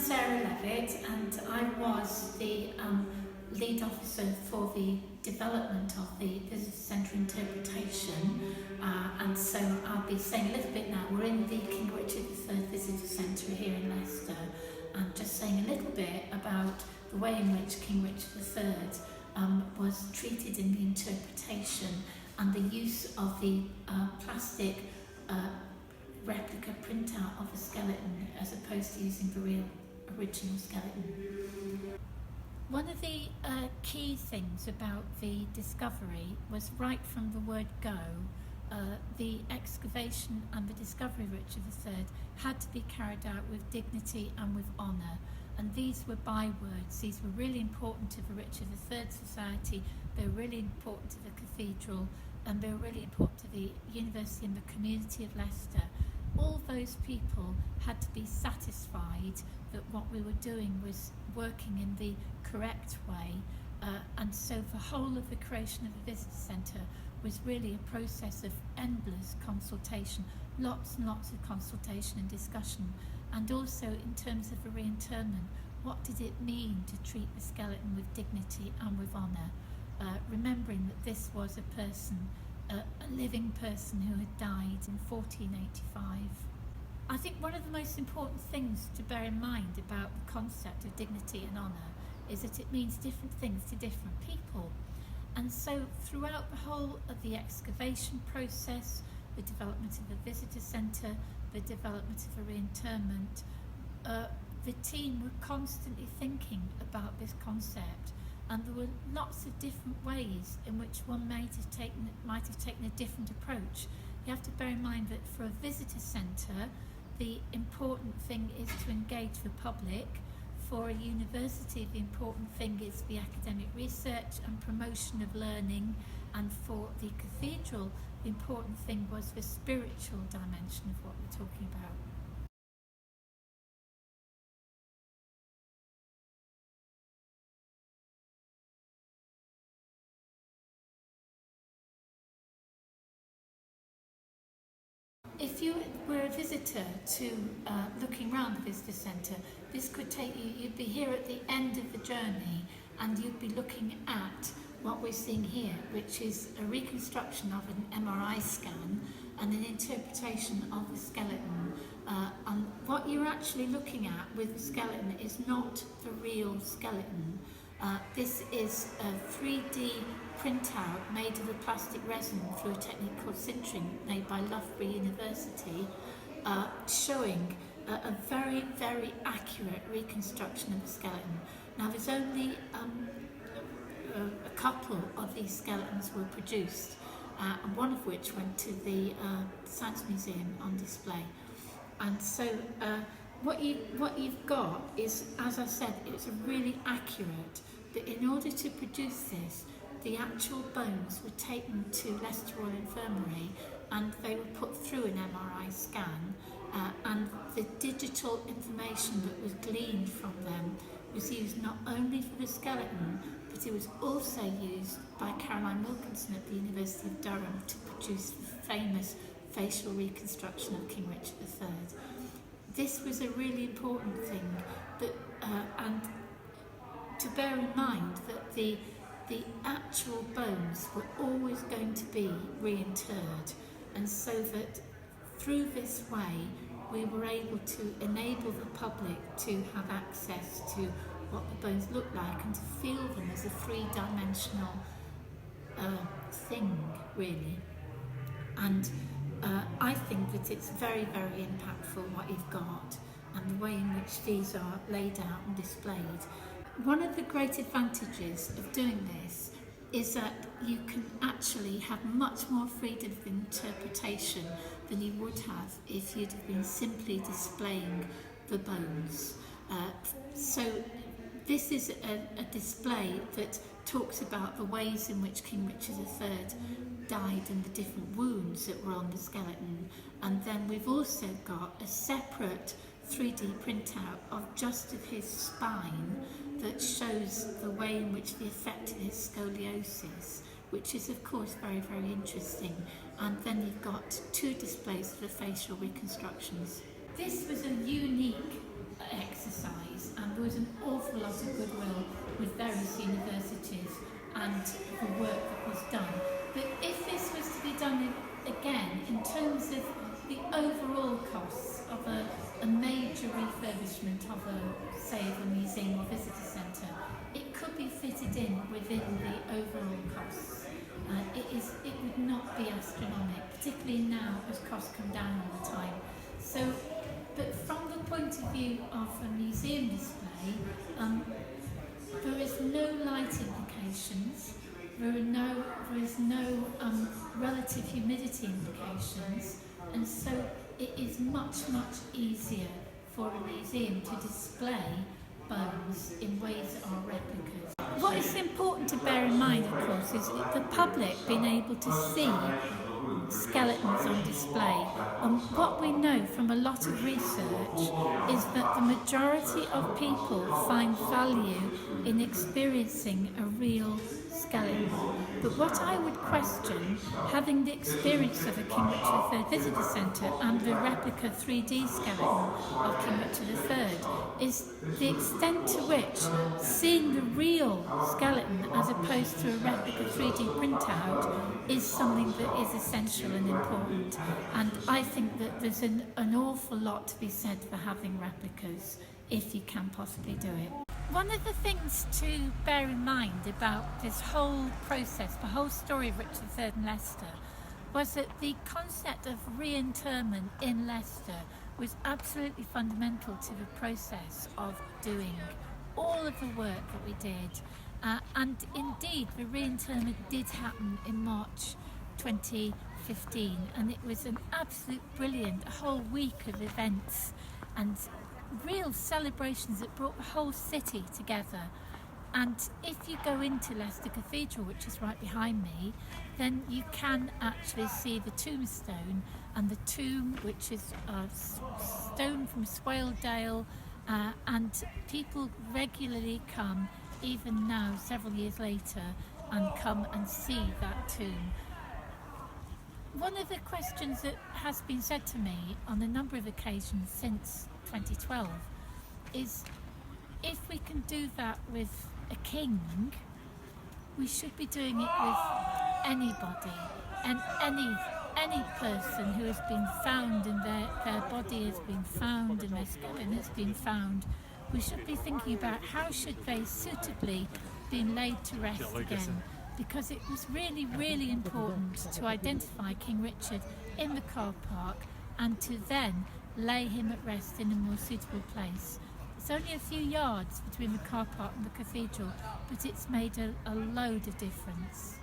Sarah Levitt, and I was the lead officer for the development of the Visitor Centre interpretation, and so I'll be saying a little bit now. We're in the King Richard III Visitor Centre here in Leicester, and just saying a little bit about the way in which King Richard III was treated in the interpretation and the use of the plastic replica printout of a skeleton as opposed to using the real original skeleton. One of the key things about the discovery was right from the word go, the excavation and the discovery of Richard III had to be carried out with dignity and with honour, and these were bywords. These were really important to the Richard III Society, they were really important to the cathedral, and they were really important to the university and the community of Leicester. All those people had to be satisfied that what we were doing was working in the correct way, and so the whole of the creation of the visitor centre was really a process of endless consultation, lots and lots of consultation and discussion, and also in terms of the reinterment, what did it mean to treat the skeleton with dignity and with honour, remembering that this was a person, a living person who had died in 1485. I think one of the most important things to bear in mind about the concept of dignity and honour is that it means different things to different people. And so throughout the whole of the excavation process, the development of the visitor centre, the development of the reinterment, the team were constantly thinking about this concept, and there were lots of different ways in which one might have taken a different approach. You have to bear in mind that for a visitor centre, the important thing is to engage the public. For a university, the important thing is the academic research and promotion of learning, and for the cathedral, the important thing was the spiritual dimension of what we're talking about. If you were a visitor to looking around the visitor centre, this could take you, you'd be here at the end of the journey and you'd be looking at what we're seeing here, which is a reconstruction of an MRI scan and an interpretation of the skeleton. And what you're actually looking at with the skeleton is not the real skeleton. This is a 3D printout made of a plastic resin through a technique called sintering, made by Loughborough University, showing a very, very accurate reconstruction of the skeleton. Now there's only a couple of these skeletons were produced, and one of which went to the Science Museum on display. And so what you've got is, as I said, it's really accurate, but in order to produce this, the actual bones were taken to Leicester Royal Infirmary and they were put through an MRI scan, and the digital information that was gleaned from them was used not only for the skeleton, but it was also used by Caroline Wilkinson at the University of Durham to produce the famous facial reconstruction of King Richard III. This was a really important thing, that, and to bear in mind that the actual bones were always going to be reinterred, and so that through this way we were able to enable the public to have access to what the bones look like and to feel them as a three-dimensional thing, really. And I think that it's very, very impactful what you've got and the way in which these are laid out and displayed. One of the great advantages of doing this is that you can actually have much more freedom of interpretation than you would have if you'd have been simply displaying the bones. So this is a display that talks about the ways in which King Richard III died and the different wounds that were on the skeleton. And then we've also got a separate 3D printout of just of his spine that shows the way in which they affected his scoliosis, which is of course very, very interesting. And then you've got two displays of the facial reconstructions. This was a unique exercise there was an awful lot of goodwill with various universities and the work that was done. But if this was to be done again, in terms of the overall costs of a major refurbishment of say, a museum or visitor centre, it could be fitted in within the overall costs. It would not be astronomical, particularly now as costs come down all the time. So, but from the point of view of a museum display, there is no light implications. There is no relative humidity implications, and so it is much easier for a museum to display bones in ways that are replicas. What is important to bear in mind, of course, is the public being able to see skeletons on display. What we know from a lot of research is that the majority of people find value in experiencing a real skeleton. But what I would question, having the experience of a King Richard III Visitor Centre and the replica 3D skeleton of King Richard III, is the extent to which seeing the real skeleton as opposed to a replica 3D printout is something that is essential and important. And I think that there's an awful lot to be said for having replicas if you can possibly do it. One of the things to bear in mind about this whole process, the whole story of Richard III and Leicester, was that the concept of reinterment in Leicester was absolutely fundamental to the process of doing all of the work that we did. And indeed, the reinterment did happen in March 2015, and it was an absolute brilliant whole week of events and real celebrations that brought the whole city together. And if you go into Leicester Cathedral, which is right behind me, then you can actually see the tombstone, and the tomb, which is a stone from Swaledale, and people regularly come, even now several years later, and come and see that tomb. One of the questions that has been said to me on a number of occasions since 2012 is, if we can do that with a king, we should be doing it with anybody, and any person who has been found and their body has been found and their skeleton has been found. We should be thinking about how should they suitably be laid to rest again, because it was really important to identify King Richard in the car park and to then lay him at rest in a more suitable place. It's only a few yards between the car park and the cathedral, but it's made a load of difference.